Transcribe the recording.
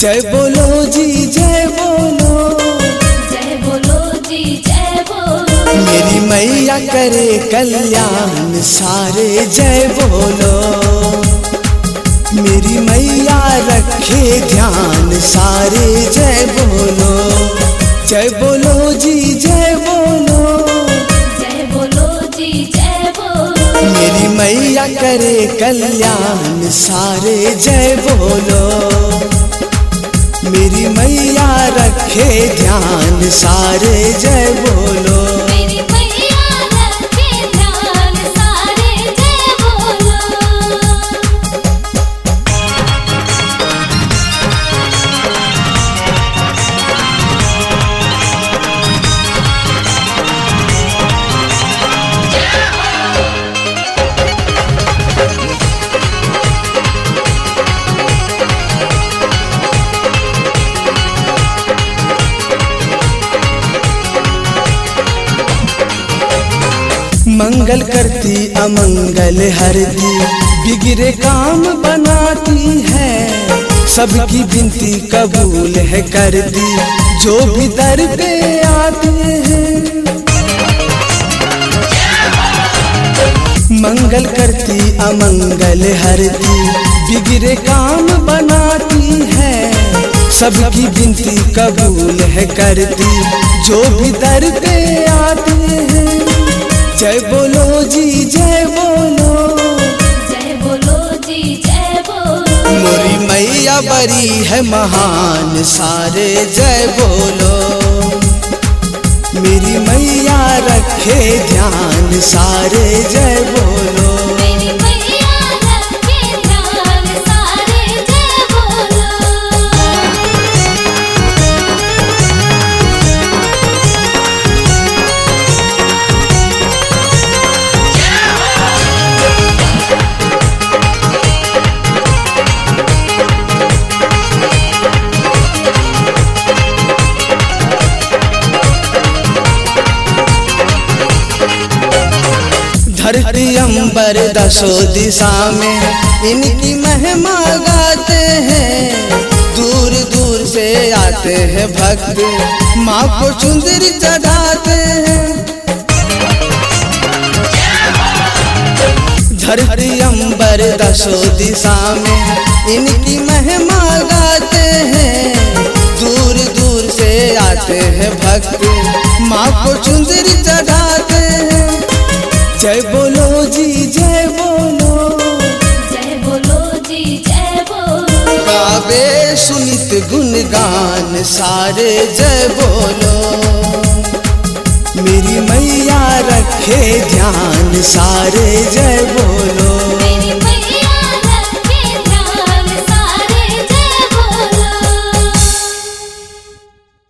जय बोलो जी जय बोलो, जय बोलो जी जय बोलो। मेरी मैया करे कल्याण सारे जय बोलो। मेरी मैया रखे ध्यान सारे जय बोलो। जय बोलो जी जय बोलो, जय बोलो जी जय बोलो। मेरी मैया करे कल्याण सारे जय बोलो। मेरी मैया रखे ध्यान सारे जय बोलो। मेरी मैया रखे ध्यान सारे जय बोलो। मंगल करती अमंगल हरती, बिगड़े काम बनाती है। सबकी विनती कबूल है करती, जो भी दर पे आते हैं। मंगल करती अमंगल हरती, बिगड़े काम बनाती है। सबकी विनती कबूल है करती, जो भी दर पे आते हैं। जय बोलो जी जय बोलो, जय बोलो जी जय बोलो। मोरी मैया बड़ी है महान सारे जय बोलो। मेरी मैया रखे ध्यान सारे जय बोलो। मेरी मैया रखे ध्यान सारे जय बोलो। धरती अंबर दसों दिशा में इनकी महिमा गाते हैं। दूर दूर से आते हैं भक्त, माँ को चुंदरी चढ़ाते हैं। धरती अंबर दसों दिशा में इनकी महिमा गाते हैं। दूर दूर से आते हैं भक्त, माँ को चुंदरी चढ़ाते हैं। जय बोलो जी जय बोलो, जय बोलो जी जय बोलो। गावे सुनित गुणगान सारे जय बोलो। मेरी मैया रखे ध्यान सारे जय बोलो।